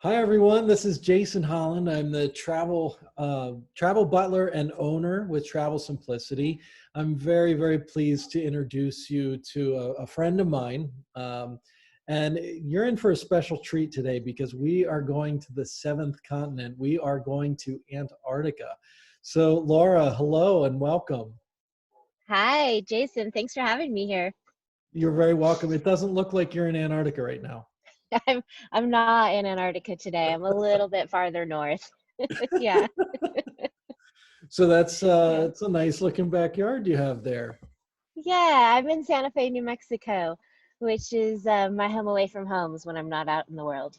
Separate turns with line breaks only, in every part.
Hi everyone, this is Jason Holland. I'm the travel butler and owner with Travel Simplicity. I'm very pleased to introduce you to a friend of mine. And you're in for a special treat today because we are going to the seventh continent. We are going to Antarctica. So Laura, hello and welcome.
Hi, Jason. Thanks for having me here.
You're very welcome. It doesn't look like you're in Antarctica right now.
I'm I'm not in Antarctica today. I'm a little bit farther north. Yeah,
So that's
yeah.
it's a nice looking backyard you have there.
Yeah, I'm in Santa Fe, New Mexico, which is my home away from homes when I'm not out in the world.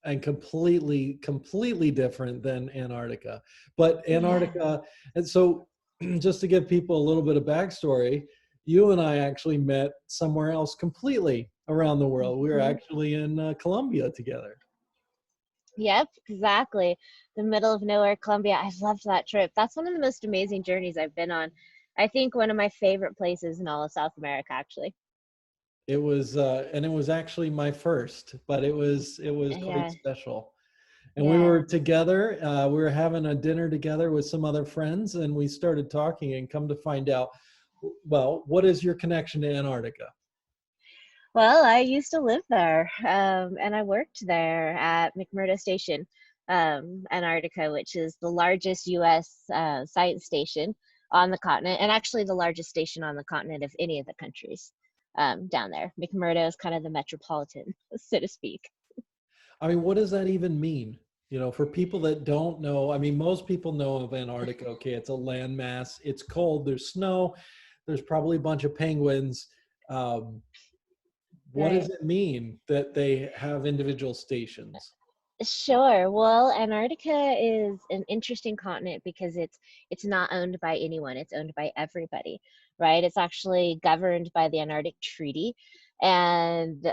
And completely different than Antarctica. But
Yeah.
Antarctica, and so just to give people a little bit of backstory, you and I actually met somewhere else completely around the world. We were
hmm
actually in Colombia together.
Yep, exactly. The middle of nowhere, Colombia. I've loved that trip. That's one of the most amazing journeys I've been on. I think one of my favorite places in all of South America, actually.
It was, and it was actually my first, but it was quite
Yeah,
special. And we
yeah.
were together. We were having a dinner together with some other friends, and we started talking. And come to find out, well, what is your connection to Antarctica?
Well, I used to live there, and I worked there at McMurdo Station, Antarctica, which is the largest U.S. Science station on the continent, and actually the largest station on the continent of any of the countries down there. McMurdo is kind of the metropolitan, so to speak.
I mean, what does that even mean? You know, for people that don't know, I mean, most people know of Antarctica. Okay, it's a landmass. It's cold. There's snow. There's probably a bunch of penguins. Um, what does
Right.
it mean that they have individual stations?
Sure. Well, Antarctica is an interesting continent because it's not owned by anyone. It's owned by everybody, right? It's actually governed by the Antarctic Treaty, and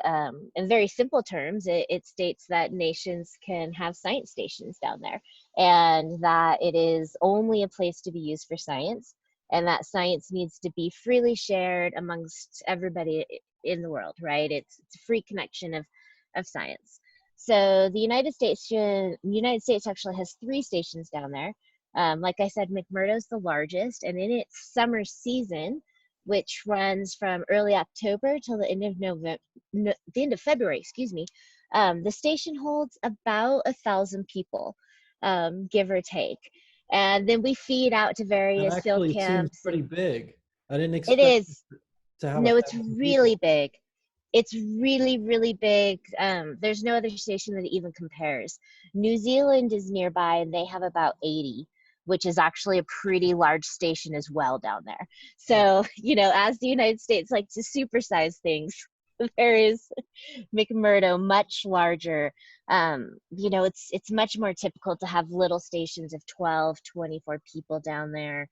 in very simple terms, it states that nations can have science stations down there, and that it is only a place to be used for science, and that science needs to be freely shared amongst everybody in the world, right? It's a free connection of science. So the United States actually has three stations down there. Like I said, McMurdo's the largest, and in its summer season, which runs from early October till the end of November, no, the end of February, excuse me, the station holds about 1,000 people, give or take. And then we feed out to
That
various field
actually seems
camps,
pretty
and
big. I didn't
it
expect
is.
to have a
No, it's
thousand
really
people.
big. It's really big. There's no other station that even compares. New Zealand is nearby, and they have about 80, which is actually a pretty large station as well down there.
Oh,
So, as the United States like to supersize things, there is McMurdo, much larger. It's much more typical to have little stations of 12, 24 people down there.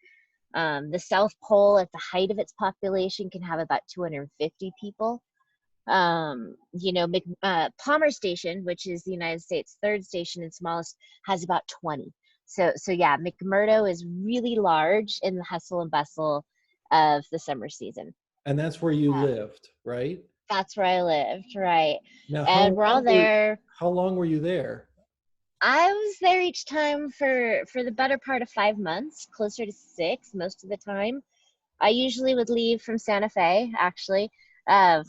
The South Pole, at the height of its population, can have about 250 people. Palmer Station, which is the United States third station and smallest, has about 20. So yeah, McMurdo is really large in the hustle and bustle of the summer season.
and that's where you
Um,
lived, right?
that's where I lived, right?
Now,
And we're all there.
how long were you there?
I was there each time for the better part of 5 months, closer to six most of the time. I usually would leave from Santa Fe, actually. Um,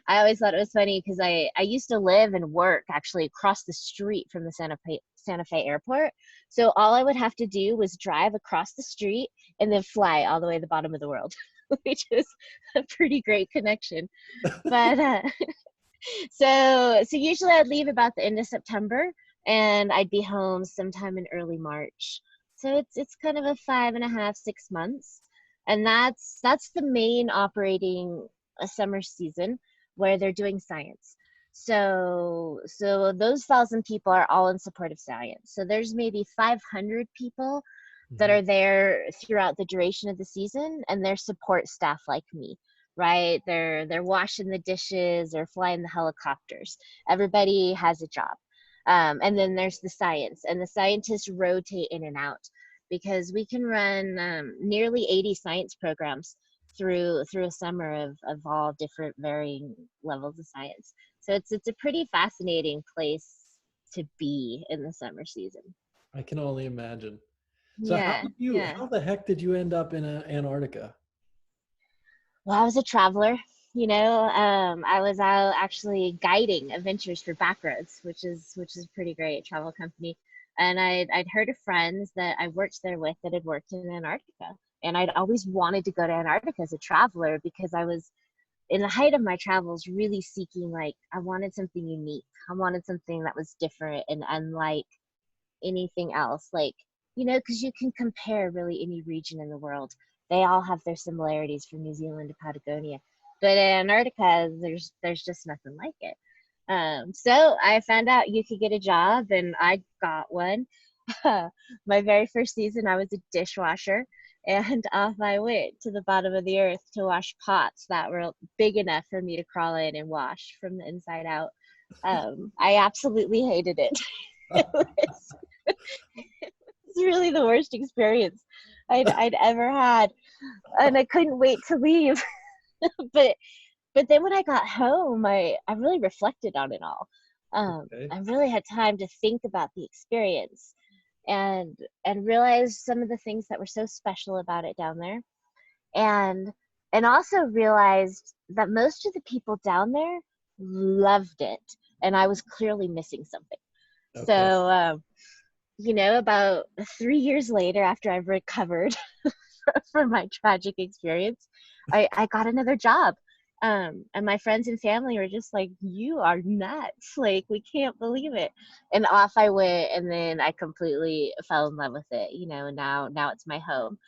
I always thought it was funny because I used to live and work actually across the street from the Santa Fe airport. So all I would have to do was drive across the street and then fly all the way to the bottom of the world, which is a pretty great connection. But so usually I'd leave about the end of September, and I'd be home sometime in early March. So it's kind of a 5.5, 6 months, and that's the main operating a summer season where they're doing science. So those 1,000 people are all in support of science. So there's maybe 500 people that
Mhm.
are there throughout the duration of the season, and their support staff like me, right? They're washing the dishes or flying the helicopters. Everybody has a job. And then there's the science, and the scientists rotate in and out because we can run nearly 80 science programs through a summer of all different varying levels of science. So it's a pretty fascinating place to be in the summer season.
I can only imagine. So
Yeah, yeah.
how the heck did you end up in Antarctica?
Well, I was a traveler, you know. I was out actually guiding adventures for Backroads, which is a pretty great travel company. And I'd heard of friends that I worked there with that had worked in Antarctica. And I'd always wanted to go to Antarctica as a traveler because I was in the height of my travels really seeking, like, I wanted something unique. I wanted something that was different and unlike anything else, like, because you can compare really any region in the world. They all have their similarities from New Zealand to Patagonia, but in Antarctica there's just nothing like it. So I found out you could get a job, and I got one. My very first season I was a dishwasher, and off I went to the bottom of the earth to wash pots that were big enough for me to crawl in and wash from the inside out. I absolutely hated it. It was it's really the worst experience I'd ever had, and I couldn't wait to leave. but but then when I got home, I really reflected on it all.
Okay.
I really had time to think about the experience and realize some of the things that were so special about it down there, and also realized that most of the people down there loved it, and I was clearly missing something.
Okay.
So about 3 years later, after I've recovered from my tragic experience, I got another job. And my friends and family were just like, "You are nuts. Like, we can't believe it." And off I went, and then I completely fell in love with it, and now it's my home.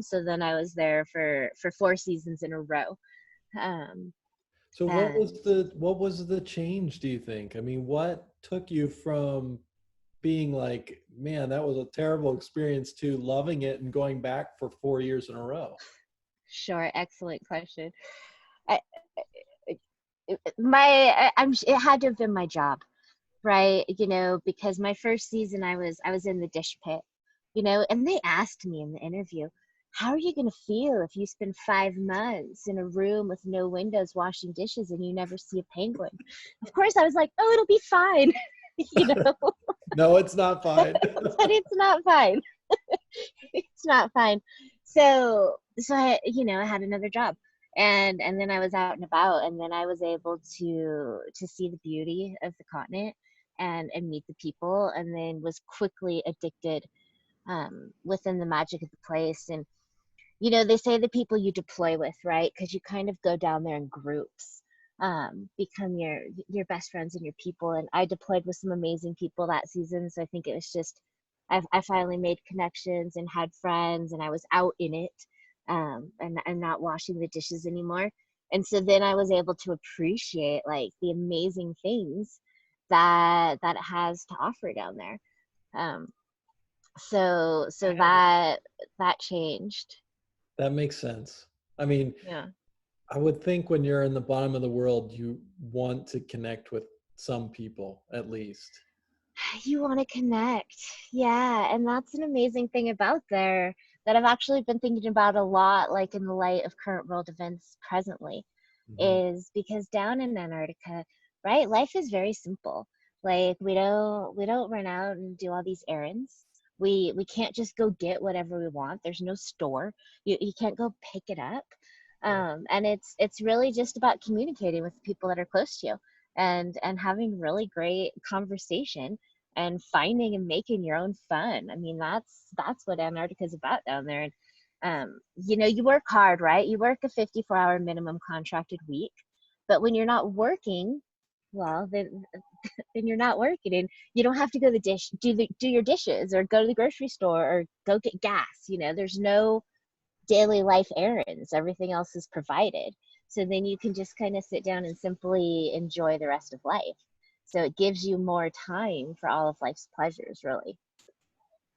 So then I was there for 4 seasons in a row. Um,
So
and
what was the change, do you think? I mean, what took you from being like, man, that was a terrible experience, to loving it and going back for 4 years in a row?
Sure, excellent question. I, it had to have been my job, right? Because my first season I was in the dish pit, and they asked me in the interview, how are you going to feel if you spend 5 months in a room with no windows washing dishes and you never see a penguin? Of course I was like, oh, it'll be fine. you know
No, it's not fine.
but it's not fine. It's not fine. So I had another job, and then I was out and about, and then I was able to see the beauty of the continent and meet the people, and then was quickly addicted within the magic of the place. And they say the people you deploy with, right? Because you kind of go down there in groups, become your best friends and your people. And I deployed with some amazing people that season, so I think it was just I finally made connections and had friends, and I was out in it, and not washing the dishes anymore. And so then I was able to appreciate, like, the amazing things that it has to offer down there. Um, so that changed.
That makes sense. I mean,
Yeah.
I would think when you're in the bottom of the world, you want to connect with some people at least.
You want to connect. Yeah, and that's an amazing thing about there that I've actually been thinking about a lot, like in the light of current world events presently,
Mhm.
is because down in Antarctica, right, life is very simple. Like, we don't run out and do all these errands. We can't just go get whatever we want. There's no store. You can't go pick it up.
Yeah.
And it's really just about communicating with the people that are close to you, and having really great conversation, and finding and making your own fun. I mean, that's what Antarctica is about down there. And you work hard, right? You work a 54-hour minimum contracted week, but when you're not working, well, then you're not working, and you don't have to go to the do your dishes, or go to the grocery store, or go get gas. There's no daily life errands. Everything else is provided. So then you can just kind of sit down and simply enjoy the rest of life. So it gives you more time for all of life's pleasures, really.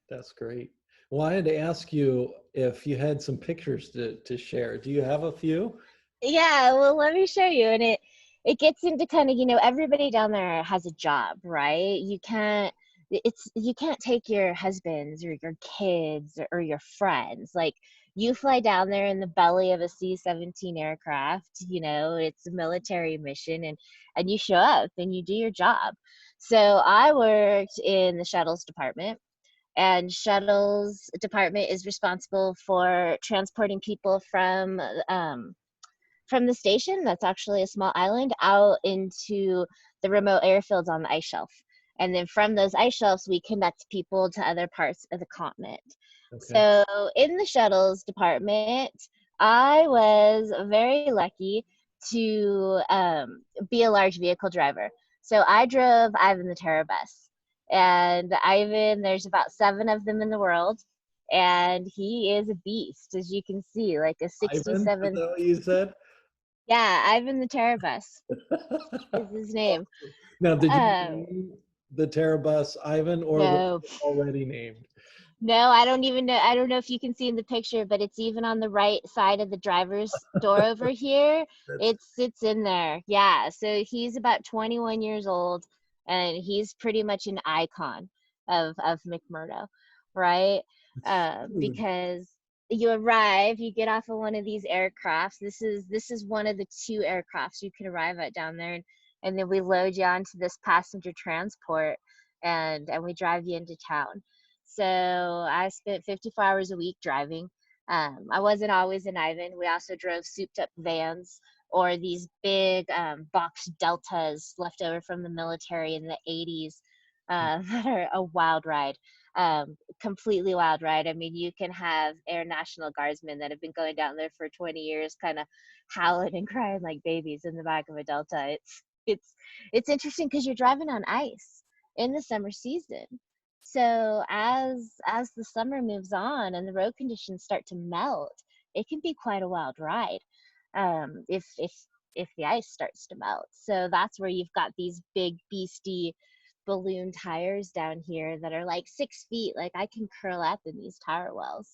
That's great. Well, I had to ask you if you had some pictures to share. Do you have a few?
Yeah, well, let me show you. And it gets into kind of, everybody down there has a job, right? You can't take your husbands or your kids or your friends. Like, you fly down there in the belly of a C-17 aircraft, it's a military mission, and you show up and you do your job. So I worked in the shuttles department, and shuttles department is responsible for transporting people from the station, that's actually a small island, out into the remote airfields on the ice shelf. And then from those ice shelves, we connect people to other parts of the continent.
Okay.
So in the shuttles department, I was very lucky to be a large vehicle driver. So I drove Ivan the Terror bus. And Ivan, there's about 7 of them in the world. And he is a beast, as you can see, like a
Ivan, is
67.
that what you said?
Yeah, Ivan the Terror bus is his name.
Now, did you
Uh,
name the Terabus Ivan, or was
no,
it already named?
no, I don't even know. I don't know if you can see in the picture, but it's even on the right side of the driver's door over here.
That's
It's in there. Yeah, so he's about 21 years old, and he's pretty much an icon of McMurdo, right?
huge.
Because you arrive, you get off of one of these aircrafts. This is one of the 2 aircrafts you can arrive at down there, and then we load you onto this passenger transport, and we drive you into town. So I spent 54 hours a week driving. I wasn't always in Ivan. We also drove souped up vans, or these big box deltas left over from the military in the 80s, that are a wild ride. Completely wild ride. I mean, you can have Air National Guardsmen that have been going down there for 20 years, kind of howling and crying like babies in the back of a delta. It's interesting because you're driving on ice in the summer season. So as the summer moves on and the road conditions start to melt, it can be quite a wild ride, if the ice starts to melt. So that's where you've got these big beastie balloon tires down here that are like 6 feet. Like I can curl up in these tire wells.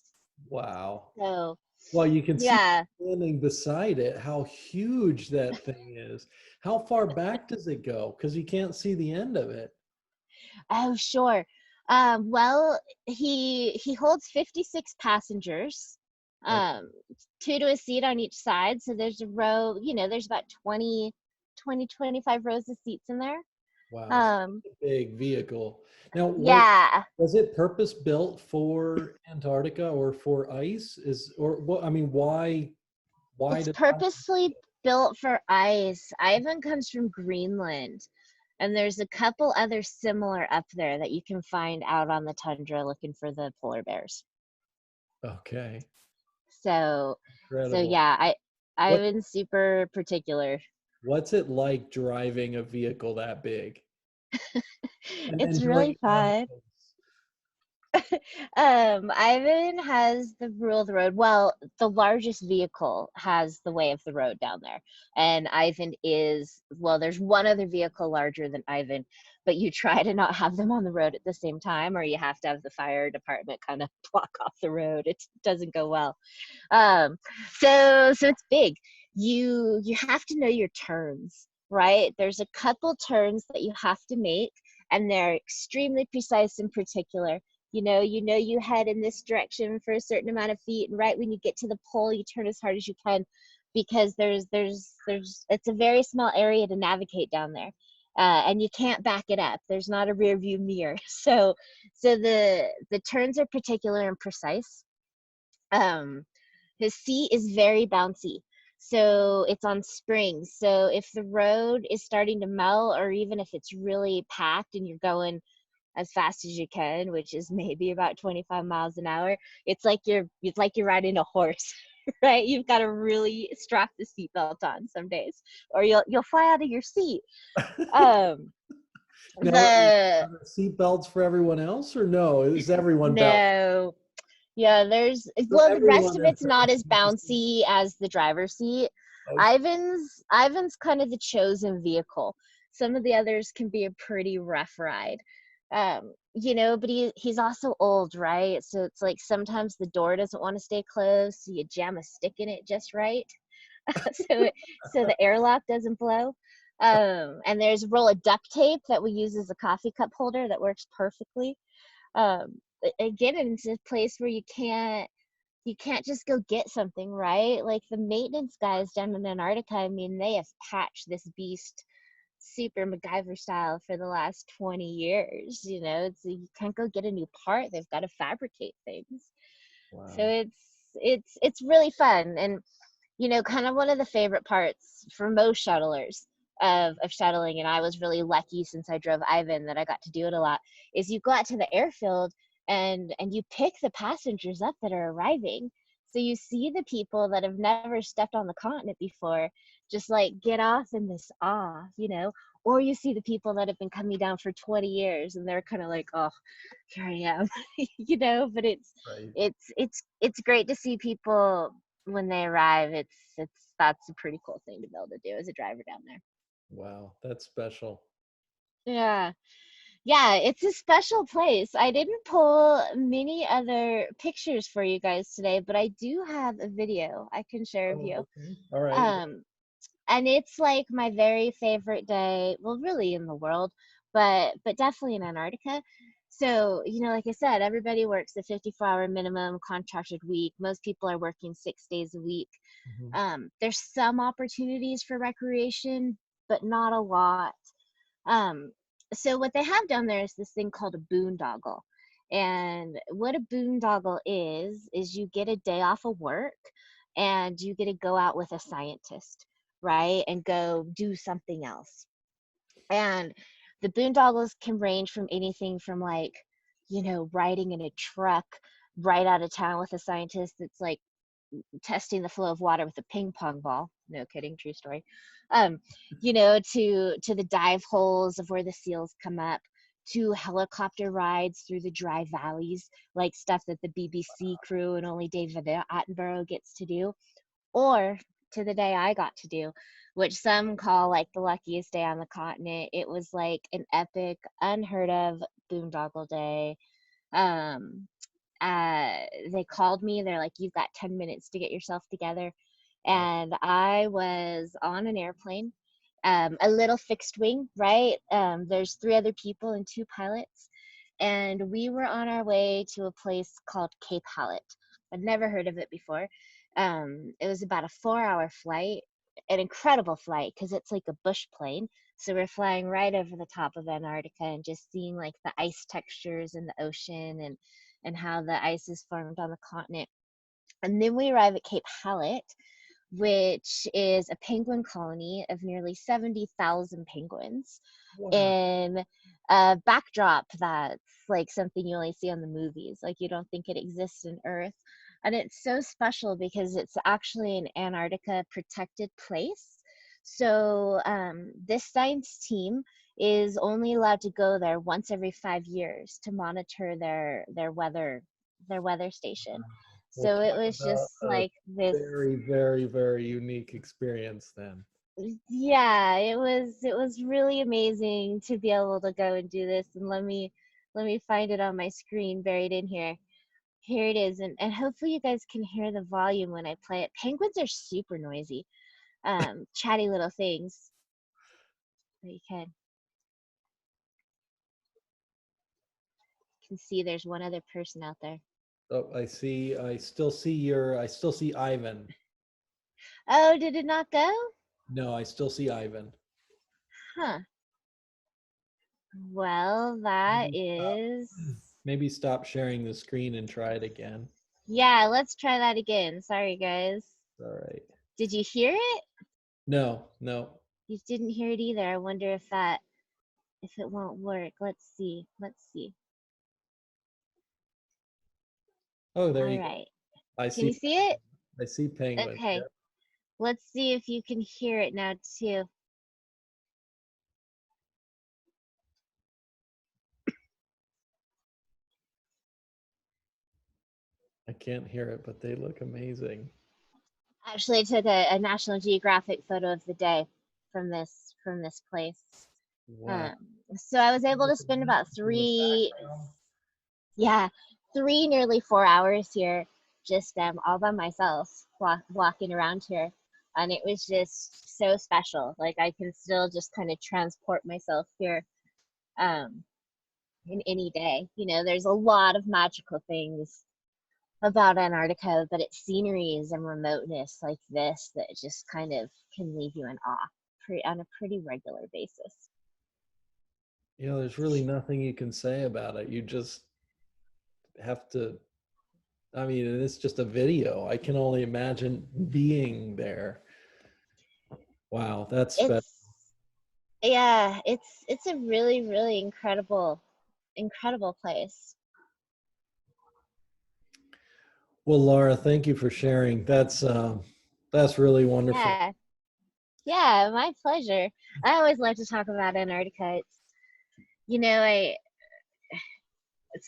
Wow.
So
Well, you can see
yeah.
standing beside it how huge that thing is. How far back does it go? Because you can't see the end of it.
Oh, sure. Well, he holds 56 passengers,
Oh,
um, 2 to a seat on each side. So there's a row, there's about 25 rows of seats in there.
wow.
Um,
Such a big vehicle. Now,
yeah,
was it purpose built for Antarctica or for ice? Or what? I mean, why
it's
did
purposely built for ice. Ivan comes from Greenland, and there's a couple other similar up there that you can find out on the tundra looking for the polar bears.
Okay,
So, so
incredible.
yeah,
What
Ivan's super particular.
what's it like driving a vehicle that big and
It's
doing
really
it on
fun.
ice?
Ivan has the rule of the road. Well, the largest vehicle has the way of the road down there. And Ivan is, well, there's one other vehicle larger than Ivan, but you try to not have them on the road at the same time, or you have to have the fire department kind of block off the road. It doesn't go well. Um, so it's big. You have to know your turns, right? There's a couple turns that you have to make, and they're extremely precise and particular. You head in this direction for a certain amount of feet, and right when you get to the pole, you turn as hard as you can, because there's it's a very small area to navigate down there. And you can't back it up. There's not a rear view mirror. So the turns are particular and precise. Um, his seat is very bouncy. So it's on springs. So if the road is starting to melt, or even if it's really packed and you're going as fast as you can, which is maybe about 25 miles an hour, it's like you're riding a horse, right? You've got to really strap the seatbelt on some days, or you'll fly out of your seat. Um,
Now, are
the
there seat belts for everyone else, or no? Is everyone bound?
No. Yeah,
So
well, the rest
everyone
of
in
it's
front
not
of
as
you.
bouncy as the driver's seat.
Okay.
Ivan's kind of the chosen vehicle. Some of the others can be a pretty rough ride. But he's also old, right? So it's like sometimes the door doesn't want to stay closed, so you jam a stick in it just right, so the airlock doesn't blow. And there's a roll of duct tape that we use as a coffee cup holder that works perfectly. Again, it's a place where you can't just go get something, right? Like the maintenance guys down in Antarctica, I mean, they have patched this beast super MacGyver style for the last 20 years. You know, it's you can't go get a new part. They've got to fabricate things. So
Wow.
it's really fun. And you know, kind of one of the favorite parts for most shuttlers of shuttling, and I was really lucky since I drove Ivan that I got to do it a lot, is you go out to the airfield and you pick the passengers up that are arriving. So you see the people that have never stepped on the continent before just like get off in this awe, you know, or you see the people that have been coming down for 20 years and they're kind of like, oh, here I am, you know, but
Right.
it's great to see people when they arrive. It's that's a pretty cool thing to be able to do as a driver down there.
Wow. That's special.
Yeah. Yeah, it's a special place. I didn't pull many other pictures for you guys today, but I do have a video I can share of
Oh,
you.
okay. All right.
Um, and it's like my very favorite day, well, really in the world, but definitely in Antarctica. So, you know, like I said, everybody works a 54-hour minimum contracted week. Most people are working 6 days a week.
Mhm.
There's some opportunities for recreation, but not a lot. Um, so what they have down there is this thing called a boondoggle. And what a boondoggle is you get a day off of work and you get to go out with a scientist, right? And go do something else. And the boondoggles can range from anything from like, you know, riding in a truck right out of town with a scientist that's like testing the flow of water with a ping pong ball. No kidding, true story. Um, you know, to the dive holes of where the seals come up, to helicopter rides through the dry valleys, like stuff that the BBC crew and only David Attenborough gets to do, or to the day I got to do, which some call like the luckiest day on the continent. It was like an epic, unheard of boondoggle day. Um, they called me. They're like, "You've got 10 minutes to get yourself together."
Wow.
And I was on an airplane, a little fixed wing, right? There's three other people and two pilots. And we were on our way to a place called Cape Hallett. I'd never heard of it before. It was about a 4-hour flight, an incredible flight because it's like a bush plane. So we're flying right over the top of Antarctica and just seeing like the ice textures in the ocean and how the ice is formed on the continent. And then we arrive at Cape Hallett, which is a penguin colony of nearly 70,000 penguins
Wow.
in a backdrop that's like something you only see on the movies. Like you don't think it exists in Earth. And it's so special because it's actually an Antarctica protected place. So this science team is only allowed to go there once every 5 years to monitor their weather station.
Well,
So it
talk
was
about
just
a
like this.
very, very, very unique experience then.
Yeah, it was really amazing to be able to go and do this. And let me find it on my screen buried in here. Here it is. And hopefully you guys can hear the volume when I play it. Penguins are super noisy, chatty little things. But you can see there's one other person out there.
Oh, I see. I still see Ivan.
Oh, did it not go?
No, I still see Ivan.
Huh. Well, that
Maybe stop,
is.
maybe stop sharing the screen and try it again.
Yeah, let's try that again. Sorry, guys.
All right.
Did you hear it?
No, no.
You didn't hear it either. I wonder if it won't work. Let's see. Let's see.
Oh, there
All
you go.
right.
I
Can you
see.
see it?
I see penguins.
Okay.
Yep.
Let's see if you can hear it now too.
I can't hear it, but they look amazing.
Actually, I took a National Geographic photo of the day from this place.
Wow.
Um, so I was able
With
to
the
spend about
mountains in the
three,
background.
yeah, three nearly 4 hours here, just all by myself, walking around here, and it was just so special. Like I can still just kind of transport myself here, um, in any day. You know, there's a lot of magical things about Antarctica, but it's sceneries and remoteness like this that just kind of can leave you in awe. on a pretty regular basis.
You know, there's really nothing you can say about it. You just have to, I mean, and it's just a video. I can only imagine being there. Wow, that's special.
It's yeah, it's a really, really incredible place.
Well, Laura, thank you for sharing. That's really wonderful.
Yeah, yeah, my pleasure. I always like to talk about Antarctica. It's, you know,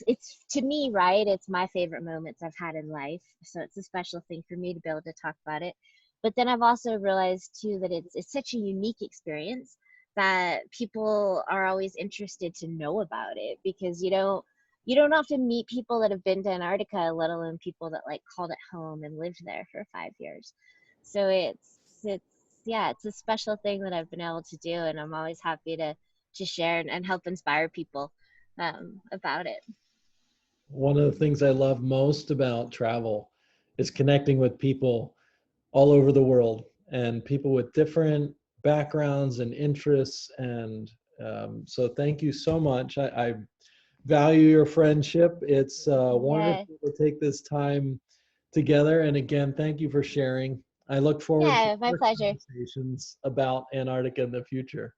it's to me, right? It's my favorite moments I've had in life. So it's a special thing for me to be able to talk about it. But then I've also realized too that it's such a unique experience that people are always interested to know about it, because you don't often meet people that have been to Antarctica, let alone people that like called it home and lived there for 5 years. So it's yeah, it's a special thing that I've been able to do, and I'm always happy to share and help inspire people about it.
One of the things I love most about travel is connecting with people all over the world and people with different backgrounds and interests. And so thank you so much. I value your friendship. It's
Yeah,
wonderful to take this time together. And again, thank you for sharing. I look forward to
yeah, my
more
pleasure.
conversations about Antarctica in the future.